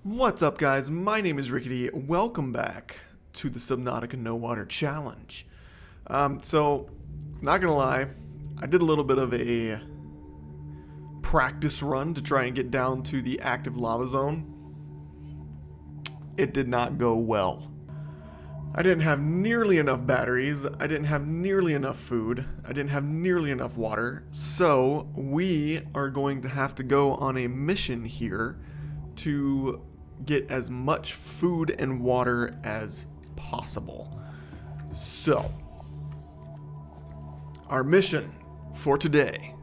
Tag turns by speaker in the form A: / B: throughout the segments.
A: What's up, guys? My name is Rickety. Welcome back to the Subnautica No Water Challenge. Not gonna lie, I did a little bit of a practice run to try and get down to the active lava zone. It did not go well. I didn't have nearly enough batteries, I didn't have nearly enough food, I didn't have nearly enough water, so we are going to have to go on a mission here to get as much food and water as possible. So, our mission for today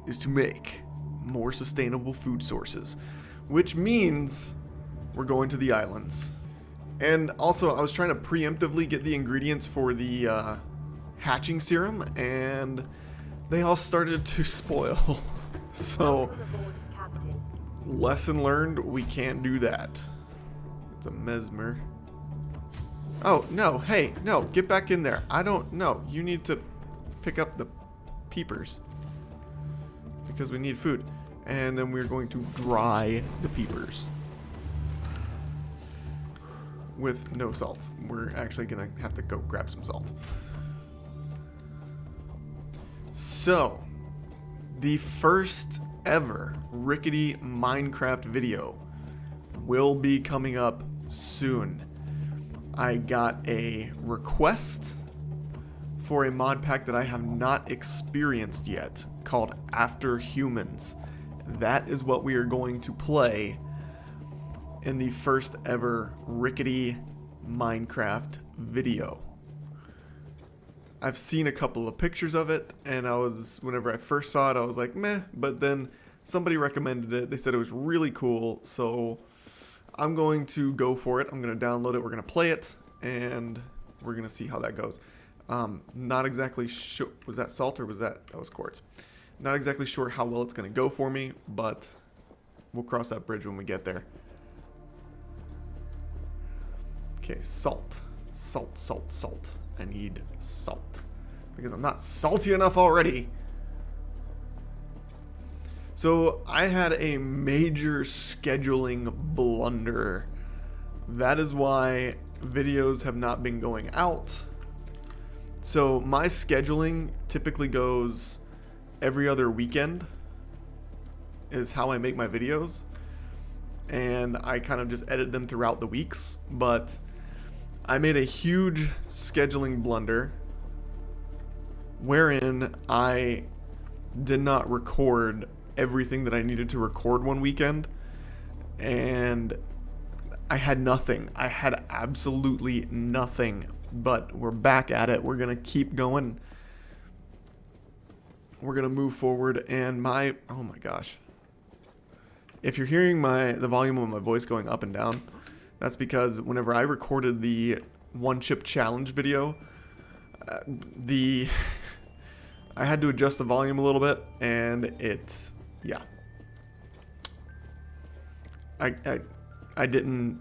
A: is to make more sustainable food sources, which means we're going to the islands. And also, I was trying to preemptively get the ingredients for the hatching serum, and they all started to spoil. So, lesson learned, we can't do that. It's a mesmer. Oh, no, hey, no, get back in there. I don't know. You need to pick up the peepers. Because we need food. And then we're going to dry the peepers. With no salt. We're actually going to have to go grab some salt. So, the first ever Rickety Minecraft video will be coming up soon. I got a request for a mod pack that I have not experienced yet called After Humans. That is what we are going to play in the first ever Rickety Minecraft video. I've seen a couple of pictures of it, and whenever I first saw it, I was like, meh, but then somebody recommended it. They said it was really cool, so I'm going to go for it. I'm going to download it, we're going to play it, and we're going to see how that goes. Not exactly sure, was that salt or that was quartz? Not exactly sure how well it's going to go for me, but we'll cross that bridge when we get there. Okay, salt. Salt, salt, salt. I need salt. Because I'm not salty enough already. So, I had a major scheduling blunder. That is why videos have not been going out. So, my scheduling typically goes every other weekend is how I make my videos. And I kind of just edit them throughout the weeks. But I made a huge scheduling blunder wherein I did not record everything that I needed to record one weekend, and I had nothing. I had absolutely nothing, but we're back at it. We're gonna keep going. We're gonna move forward, and oh my gosh. If you're hearing the volume of my voice going up and down, that's because whenever I recorded the one chip challenge video, I had to adjust the volume a little bit, and yeah. I didn't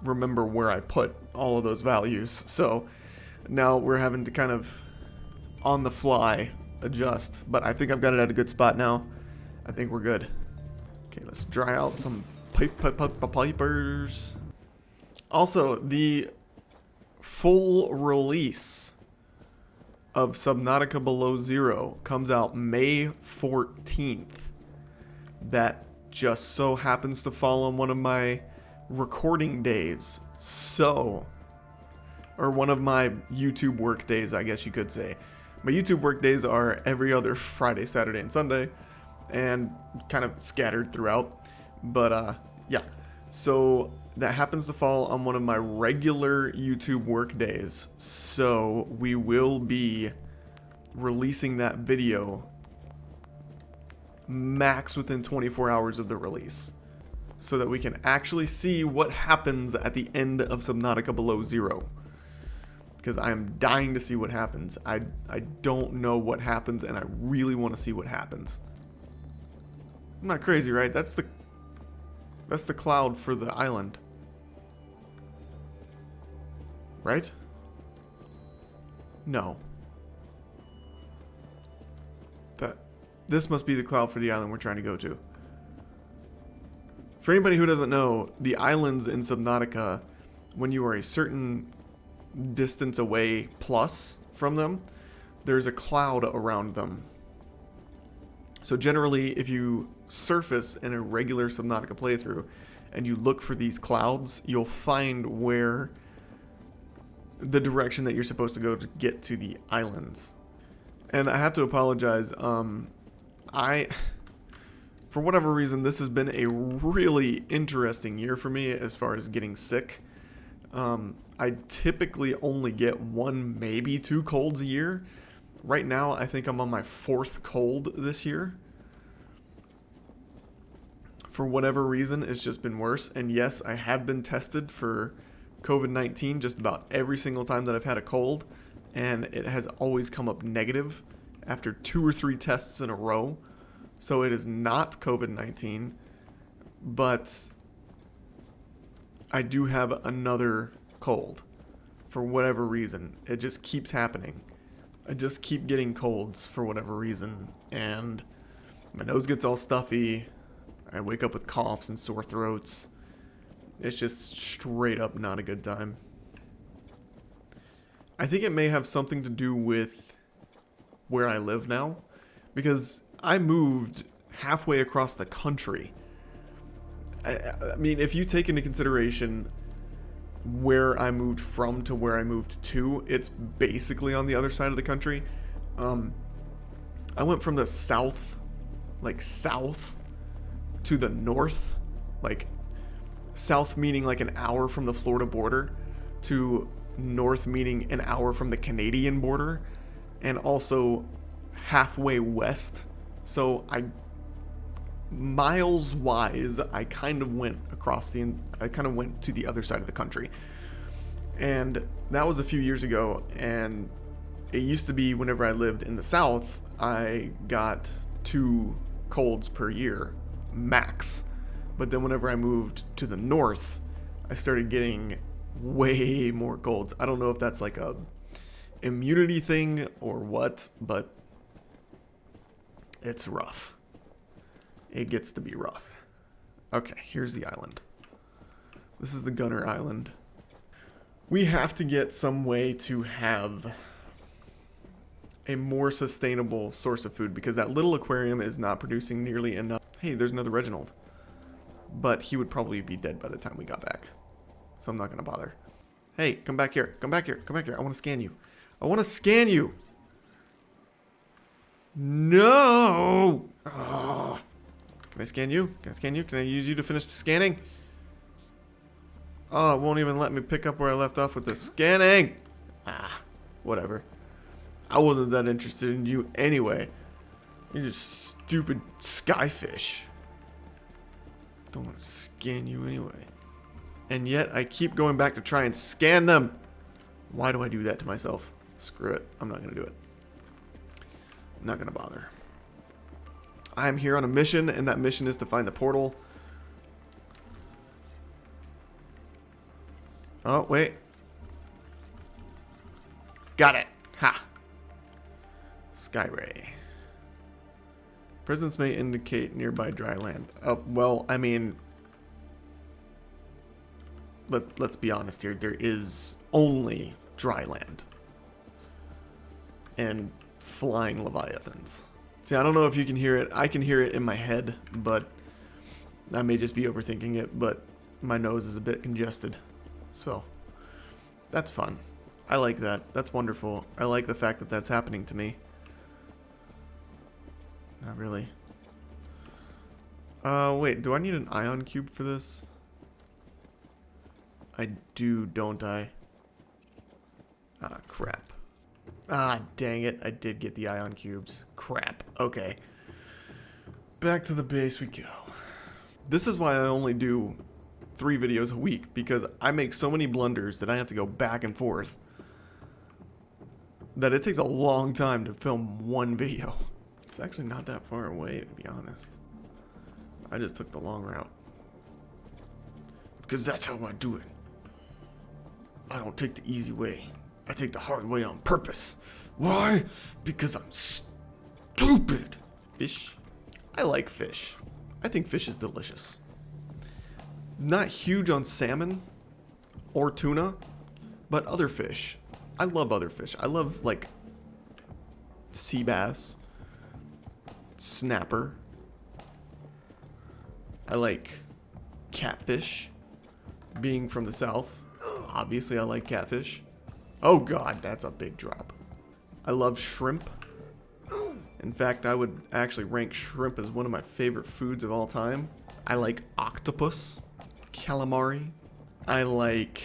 A: remember where I put all of those values, so now we're having to kind of on the fly adjust, but I think I've got it at a good spot now. I think we're good. Okay, let's dry out some pipers. Also, the full release of Subnautica Below Zero comes out May 14th. That just so happens to fall on one of my recording days. Or one of my YouTube work days, I guess you could say. My YouTube work days are every other Friday, Saturday, and Sunday, and kind of scattered throughout. But, yeah. So that happens to fall on one of my regular YouTube work days. So we will be releasing that video max within 24 hours of the release, so that we can actually see what happens at the end of Subnautica Below Zero. Because I am dying to see what happens. I don't know what happens, and I really want to see what happens. I'm not crazy, right? That's the cloud for the island. Right? No. This must be the cloud for the island we're trying to go to. For anybody who doesn't know, the islands in Subnautica, when you are a certain distance away plus from them, there's a cloud around them. So generally, if you surface in a regular Subnautica playthrough and you look for these clouds, you'll find where the direction that you're supposed to go to get to the islands. And I have to apologize. For whatever reason, this has been a really interesting year for me as far as getting sick. I typically only get 1, maybe 2 colds a year. Right now, I think I'm on my 4th cold this year. For whatever reason, it's just been worse. And yes, I have been tested for COVID-19 just about every single time that I've had a cold. And it has always come up negative after 2 or 3 tests in a row. So it is not COVID-19, but I do have another cold for whatever reason. It just keeps happening. I just keep getting colds for whatever reason, and my nose gets all stuffy. I wake up with coughs and sore throats. It's just straight up not a good time. I think it may have something to do with where I live now, because I moved halfway across the country. I mean, if you take into consideration where I moved from to where I moved to, it's basically on the other side of the country. I went from the south, like south, to the north, like south meaning like an hour from the Florida border, to north meaning an hour from the Canadian border, and also halfway west. So miles wise, I kind of went to the other side of the country. And that was a few years ago, and it used to be whenever I lived in the south, I got 2 colds per year, max. But then whenever I moved to the north, I started getting way more colds. I don't know if that's like a immunity thing or what, but it's rough. It gets to be rough. Okay, here's the island. This is the Gunner Island. We have to get some way to have a more sustainable source of food, because that little aquarium is not producing nearly enough. Hey, there's another Reginald. But he would probably be dead by the time we got back. So I'm not going to bother. Hey, come back here. Come back here. Come back here. I want to scan you. I want to scan you. No! Ugh. Can I scan you? Can I scan you? Can I use you to finish the scanning? Oh, it won't even let me pick up where I left off with the scanning. Ah, whatever. I wasn't that interested in you anyway. You're just stupid Skyfish. Don't want to scan you anyway. And yet I keep going back to try and scan them. Why do I do that to myself? Screw it. I'm not going to do it. I'm not going to bother. I'm here on a mission, and that mission is to find the portal. Oh, wait. Got it. Ha. Skyray. Presence may indicate nearby dry land. Well, I mean, let's be honest here. There is only dry land. And flying leviathans. See, I don't know if you can hear it. I can hear it in my head, but I may just be overthinking it, but my nose is a bit congested. So, that's fun. I like that. That's wonderful. I like the fact that that's happening to me. Not really. Wait, do I need an ion cube for this? I do, don't I? Ah, crap. Ah, dang it. I did get the ion cubes. Crap. Okay. Back to the base we go. This is why I only do 3 videos a week, because I make so many blunders that I have to go back and forth that it takes a long time to film 1 video. It's actually not that far away, to be honest. I just took the long route. Because that's how I do it. I don't take the easy way. I take the hard way on purpose. Why? Because I'm stupid. Fish? I like fish. I think fish is delicious. Not huge on salmon or tuna, but other fish. I love other fish. I love like sea bass, snapper. I like catfish. Being from the south, obviously I like catfish. Oh god, that's a big drop. I love shrimp. In fact, I would actually rank shrimp as one of my favorite foods of all time. I like octopus, calamari. I like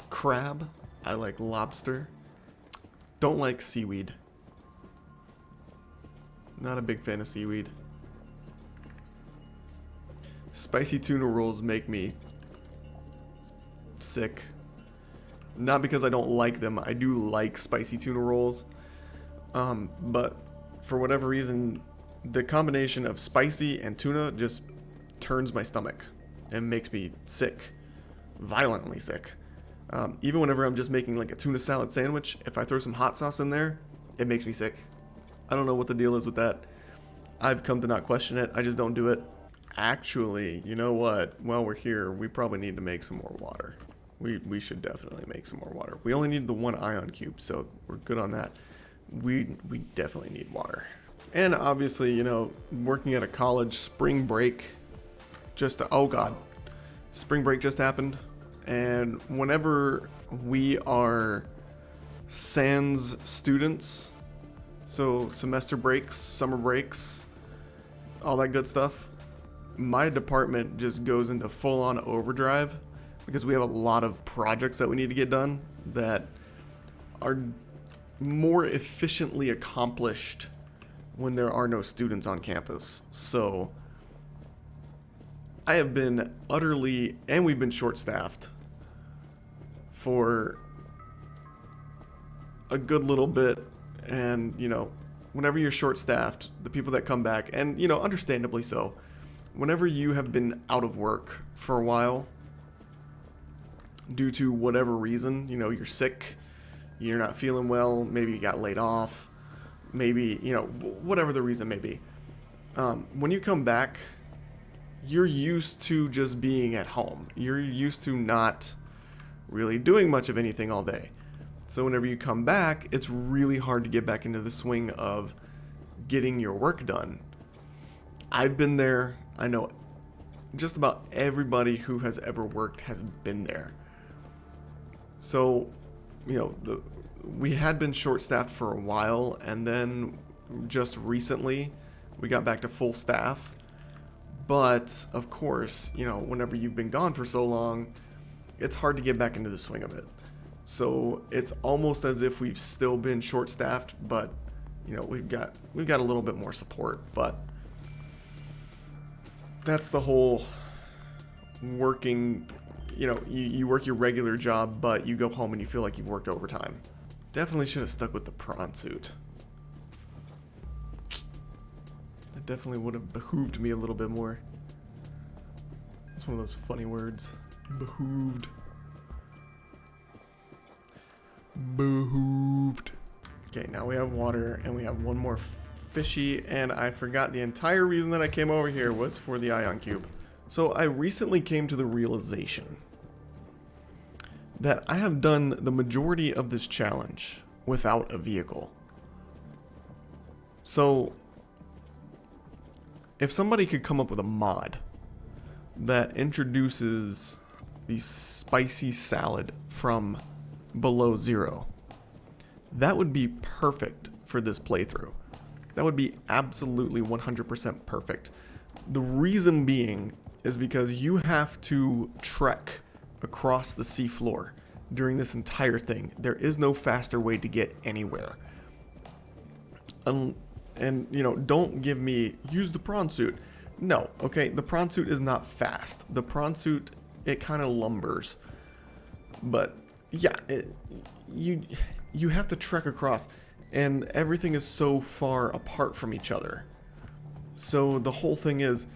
A: crab. I like lobster. Don't like seaweed. Not a big fan of seaweed. Spicy tuna rolls make me sick. Not because I don't like them. I do like spicy tuna rolls. But for whatever reason, the combination of spicy and tuna just turns my stomach and makes me sick. Violently sick. Even whenever I'm just making like a tuna salad sandwich, if I throw some hot sauce in there, it makes me sick. I don't know what the deal is with that. I've come to not question it. I just don't do it. Actually, you know what? While we're here, we probably need to make some more water. We should definitely make some more water. We only need the one ion cube, so we're good on that. We definitely need water. And obviously, you know, working at a college, spring break oh god. Spring break just happened. And whenever we are sans students, so semester breaks, summer breaks, all that good stuff, my department just goes into full-on overdrive because we have a lot of projects that we need to get done that are more efficiently accomplished when there are no students on campus. So I have been utterly, and we've been short-staffed for a good little bit. And, you know, whenever you're short-staffed, the people that come back, and, you know, understandably so, whenever you have been out of work for a while due to whatever reason, you know, you're sick, you're not feeling well, maybe you got laid off, maybe, you know, whatever the reason may be. When you come back, you're used to just being at home. You're used to not really doing much of anything all day. So whenever you come back, it's really hard to get back into the swing of getting your work done. I've been there. I know just about everybody who has ever worked has been there. So, you know, we had been short-staffed for a while, and then just recently we got back to full staff. But, of course, you know, whenever you've been gone for so long, it's hard to get back into the swing of it. So it's almost as if we've still been short-staffed, but, you know, we've got a little bit more support. But that's the whole working, you know, you work your regular job, but you go home and you feel like you've worked overtime. Definitely should have stuck with the prawn suit. That definitely would have behooved me a little bit more. It's one of those funny words. Behooved. Behooved. Okay, now we have water, and we have one more fishy, and I forgot the entire reason that I came over here was for the ion cube. So I recently came to the realization that I have done the majority of this challenge without a vehicle. So if somebody could come up with a mod that introduces the spicy salad from below zero, that would be perfect for this playthrough. That would be absolutely 100% perfect. The reason being is because you have to trek across the seafloor during this entire thing. There is no faster way to get anywhere. And, you know, don't give me, use the prawn suit. No, okay, the prawn suit is not fast. The prawn suit, it kind of lumbers. But, yeah, you have to trek across, and everything is so far apart from each other. So the whole thing is,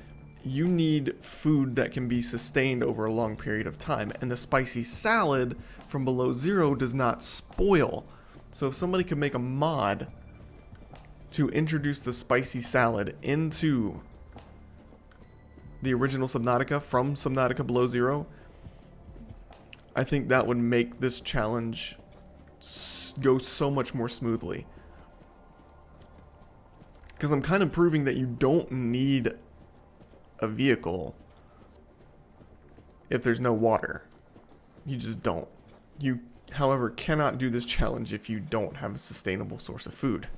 A: you need food that can be sustained over a long period of time, and the spicy salad from below zero does not spoil. So if somebody could make a mod to introduce the spicy salad into the original Subnautica from Subnautica Below Zero, I think that would make this challenge go so much more smoothly. Because I'm kind of proving that you don't need a vehicle if there's no water. You just don't. You, however, cannot do this challenge if you don't have a sustainable source of food.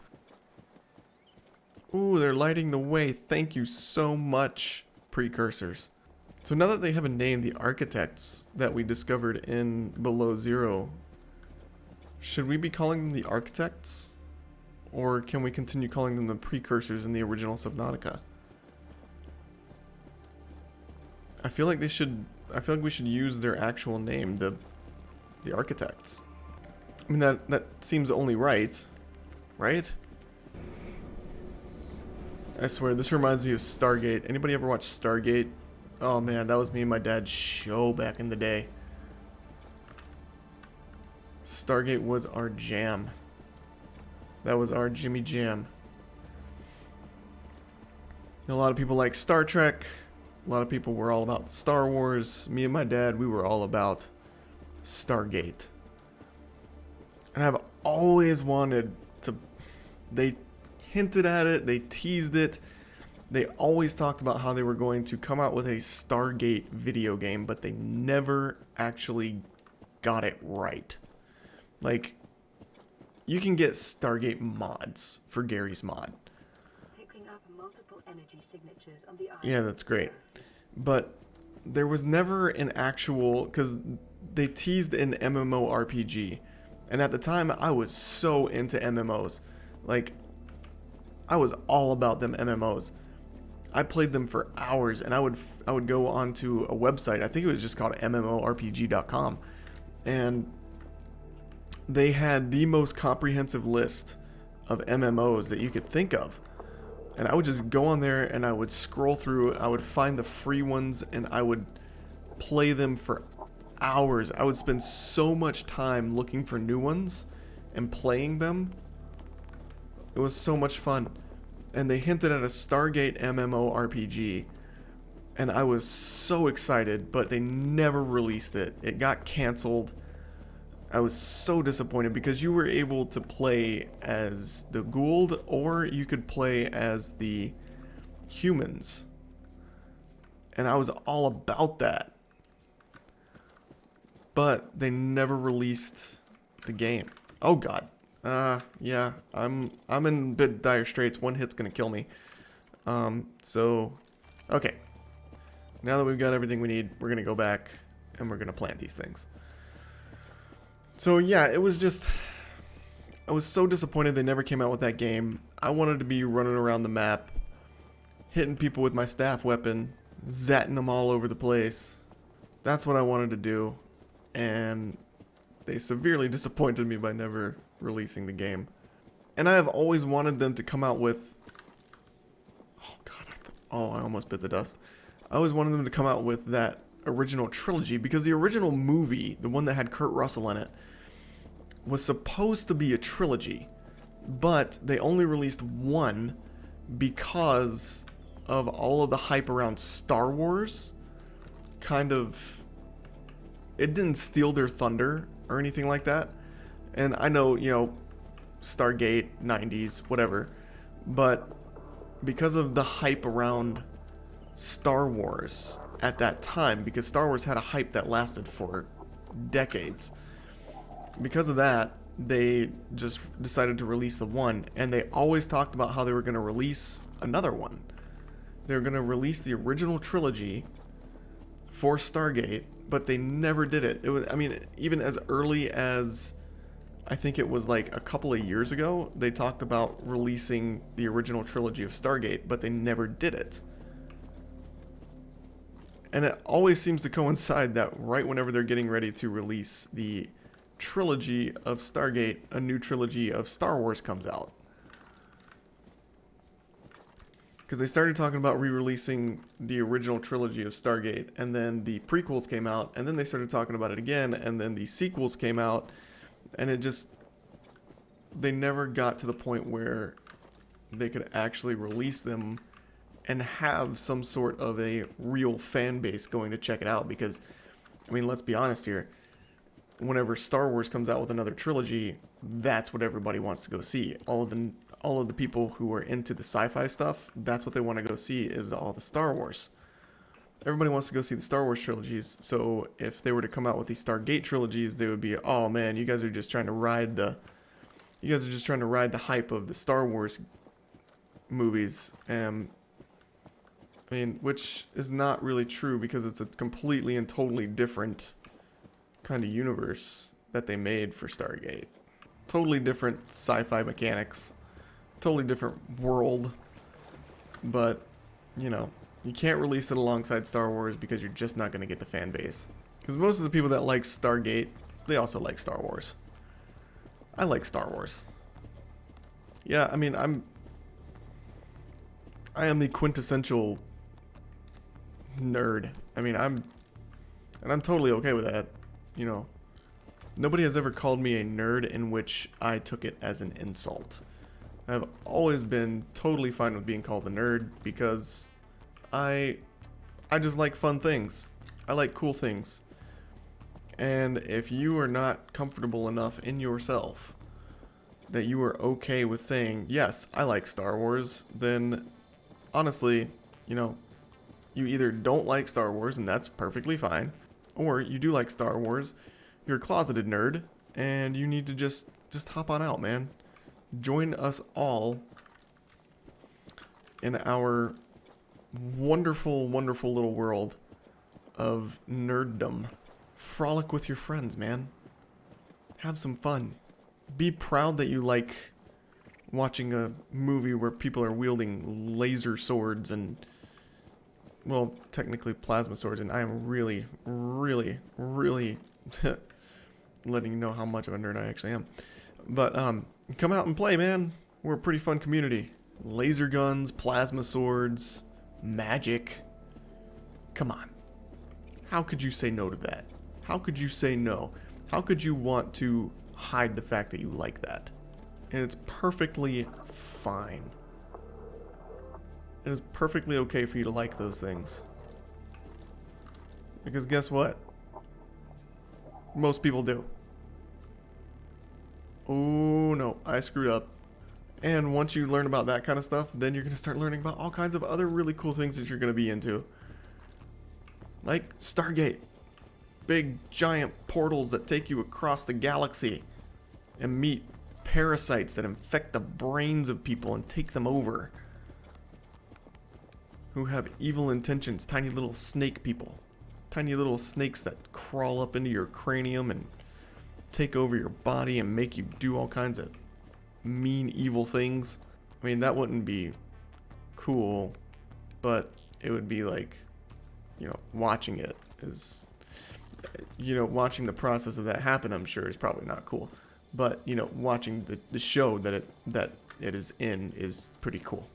A: Ooh, they're lighting the way. Thank you so much, precursors. So now that they have a name, the architects that we discovered in Below Zero, should we be calling them the architects? Or can we continue calling them the precursors in the original Subnautica? I feel like we should use their actual name, the architects. I mean, that seems only right? Right? I swear, this reminds me of Stargate. Anybody ever watch Stargate? Oh man, that was me and my dad's show back in the day. Stargate was our jam. That was our Jimmy Jam. A lot of people like Star Trek. A lot of people were all about Star Wars. Me and my dad, we were all about Stargate. And I've always wanted to... They hinted at it. They teased it. They always talked about how they were going to come out with a Stargate video game, but they never actually got it right. Like... You can get Stargate mods for Gary's mod.
B: Picking up multiple energy signatures on the
A: yeah, that's great. But there was never an actual... Because they teased an MMORPG. And at the time, I was so into MMOs. Like, I was all about them MMOs. I played them for hours, and I would go onto a website. I think it was just called MMORPG.com. And... they had the most comprehensive list of MMOs that you could think of. And I would just go on there and I would scroll through, I would find the free ones and I would play them for hours. I would spend so much time looking for new ones and playing them. It was so much fun. And they hinted at a Stargate MMO RPG. And I was so excited, but they never released it. It got canceled. I was so disappointed because you were able to play as the Gould or you could play as the humans. And I was all about that. But they never released the game. Oh god. Yeah, I'm in a bit dire straits. One hit's gonna kill me. So okay. Now that we've got everything we need, we're gonna go back and we're gonna plant these things. So yeah, it was just, I was so disappointed they never came out with that game. I wanted to be running around the map, hitting people with my staff weapon, zatting them all over the place. That's what I wanted to do, and they severely disappointed me by never releasing the game. And I have always wanted them to come out with, oh god, I almost bit the dust. I always wanted them to come out with that original trilogy, because the original movie, the one that had Kurt Russell in it, was supposed to be a trilogy, but they only released one because of all of the hype around Star Wars. Kind of, it didn't steal their thunder or anything like that. And I know, you know, Stargate, 90s, whatever, but because of the hype around Star Wars at that time, because Star Wars had a hype that lasted for decades. Because of that, they just decided to release the one, and they always talked about how they were going to release another one. They were going to release the original trilogy for Stargate, but they never did it. It was, I mean, even as early as, I think it was like a couple of years ago, they talked about releasing the original trilogy of Stargate, but they never did it. And it always seems to coincide that right whenever they're getting ready to release the trilogy of Stargate, a new trilogy of Star Wars comes out. Because they started talking about re-releasing the original trilogy of Stargate, and then the prequels came out, and then they started talking about it again, and then the sequels came out, and it just, they never got to the point where they could actually release them and have some sort of a real fan base going to check it out. Because, I mean, let's be honest here. Whenever Star Wars comes out with another trilogy, that's what everybody wants to go see. All of the people who are into the sci-fi stuff, that's what they want to go see, is all the Star Wars. Everybody wants to go see the Star Wars trilogies. So if they were to come out with these Stargate trilogies, they would be, oh man, you guys are just trying to ride the hype of the Star Wars movies. I mean, which is not really true, because it's a completely and totally different kind of universe that they made for Stargate. Totally different sci-fi mechanics, totally different world, but, you know, you can't release it alongside Star Wars because you're just not going to get the fan base. Because most of the people that like Stargate, they also like Star Wars. I like Star Wars. Yeah, I mean, I am the quintessential nerd. I mean, I'm totally okay with that. You know, nobody has ever called me a nerd in which I took it as an insult. I've always been totally fine with being called a nerd because I just like fun things. I like cool things. And if you are not comfortable enough in yourself that you are okay with saying, yes, I like Star Wars, then honestly, you know, you either don't like Star Wars, and that's perfectly fine, or you do like Star Wars, you're a closeted nerd, and you need to just hop on out, man. Join us all in our wonderful, wonderful little world of nerddom. Frolic with your friends, man. Have some fun. Be proud that you like watching a movie where people are wielding laser swords and, well, technically plasma swords, and I am really, really, really letting you know how much of a nerd I actually am. But come out and play, man. We're a pretty fun community. Laser guns, plasma swords, magic. Come on. How could you say no to that? How could you say no? How could you want to hide the fact that you like that? And it's perfectly fine. It is perfectly okay for you to like those things. Because guess what? Most people do. Oh no, I screwed up. And once you learn about that kind of stuff, then you're going to start learning about all kinds of other really cool things that you're going to be into. Like Stargate. Big giant portals that take you across the galaxy and meet parasites that infect the brains of people and take them over. Who have evil intentions. Tiny little snake people. Tiny little snakes that crawl up into your cranium and take over your body and make you do all kinds of mean, evil things. I mean, that wouldn't be cool, but it would be like, you know, watching it is, you know, watching the process of that happen, I'm sure, is probably not cool. But, you know, watching the show that it is in is pretty cool.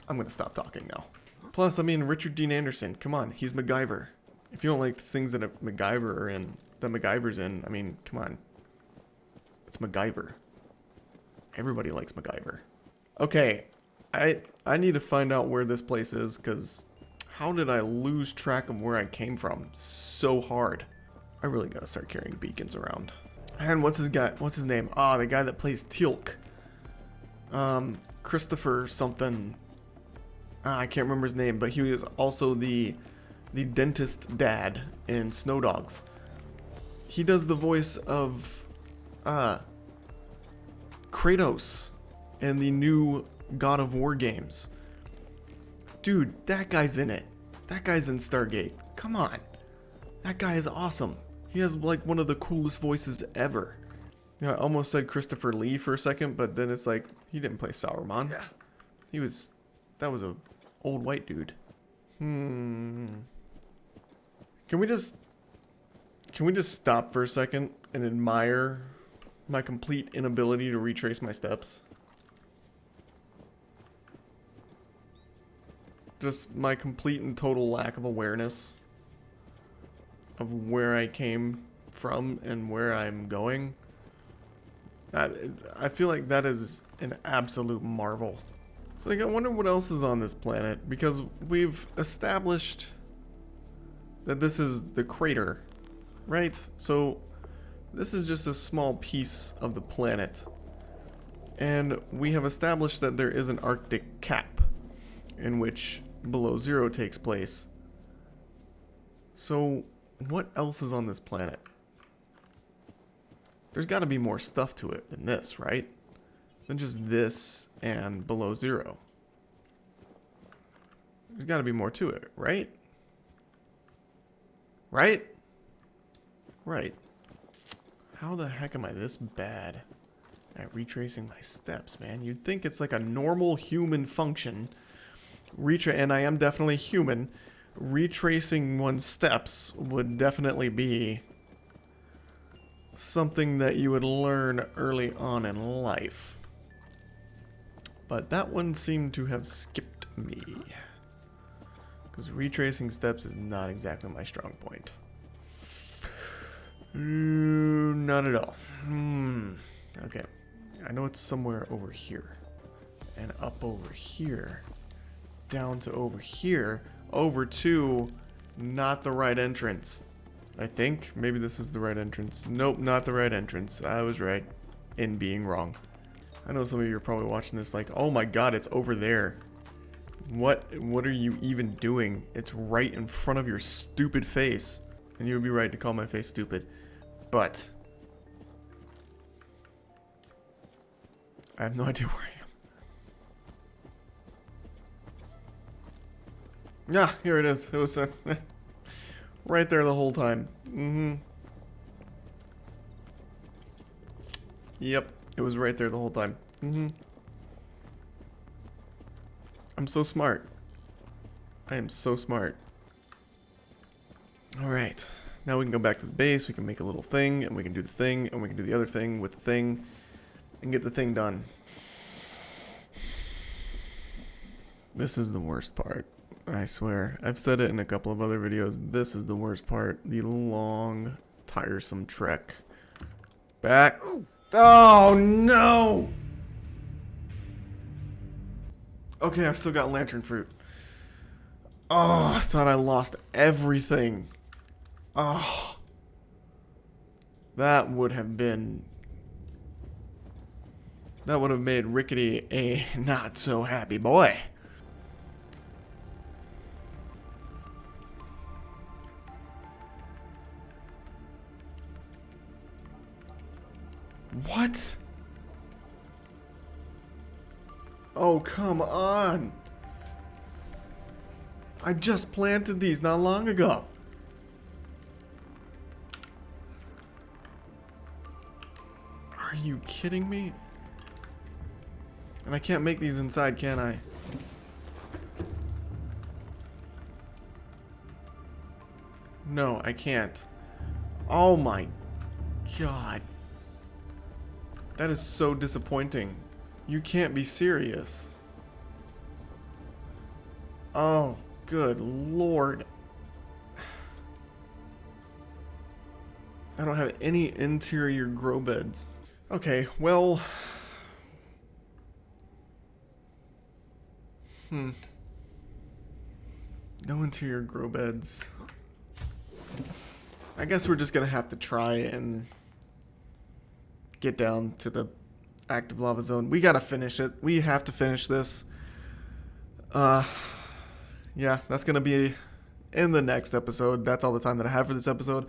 A: I'm going to stop talking now. Plus, I mean, Richard Dean Anderson, come on, he's MacGyver. If you don't like the things that MacGyver's in, I mean, come on. It's MacGyver. Everybody likes MacGyver. Okay, I need to find out where this place is, because how did I lose track of where I came from so hard? I really gotta start carrying beacons around. And what's his name? Ah, the guy that plays Teal'c. Christopher something. I can't remember his name, but he was also the dentist dad in Snow Dogs. He does the voice of Kratos in the new God of War games. Dude, that guy's in it. That guy's in Stargate. Come on. That guy is awesome. He has like one of the coolest voices ever. You know, I almost said Christopher Lee for a second, but then it's like, he didn't play Sauron. Yeah. That was a old white dude. Can we just stop for a second and admire my complete inability to retrace my steps? Just my complete and total lack of awareness of where I came from and where I'm going. I feel like that is an absolute marvel. So like, I wonder what else is on this planet, because we've established that this is the crater, right? So this is just a small piece of the planet. And we have established that there is an Arctic cap in which below zero takes place. So what else is on this planet? There's got to be more stuff to it than this, right? Than just this and below zero. There's got to be more to it, right? Right? Right. How the heck am I this bad at retracing my steps, man? You'd think it's like a normal human function. And I am definitely human. Retracing one's steps would definitely be something that you would learn early on in life. But that one seemed to have skipped me. Because retracing steps is not exactly my strong point. Not at all. Okay. I know it's somewhere over here. And up over here. Down to over here. Over to not the right entrance. I think. Maybe this is the right entrance. Nope, not the right entrance. I was right in being wrong. I know some of you are probably watching this like, oh my god, it's over there. What are you even doing? It's right in front of your stupid face. And you would be right to call my face stupid. But I have no idea where I am. Yeah, here it is. It was right there the whole time. Yep, it was right there the whole time. I'm so smart. I am so smart. Alright. Now we can go back to the base, we can make a little thing, and we can do the thing, and we can do the other thing with the thing, and get the thing done. This is the worst part. I swear. I've said it in a couple of other videos. This is the worst part. The long, tiresome trek. Back. Oh, no! Okay, I've still got lantern fruit. Oh, I thought I lost everything. Oh. That would have been... That would have made Rickety a not so happy boy. What? Oh, come on. I just planted these not long ago. Are you kidding me? And I can't make these inside, can I? No, I can't. Oh my god. That is so disappointing. You can't be serious. Oh, good lord. I don't have any interior grow beds. Okay, well... No interior grow beds. I guess we're just gonna have to try and get down to the active lava zone. We gotta finish it. We have to finish this. Yeah, that's gonna be in the next episode. That's all the time that I have for this episode.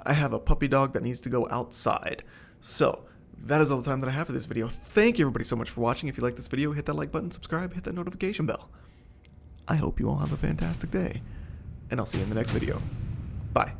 A: I have a puppy dog that needs to go outside. So, that is all the time that I have for this video. Thank you everybody so much for watching. If you like this video, hit that like button, subscribe, hit that notification bell. I hope you all have a fantastic day. And I'll see you in the next video. Bye.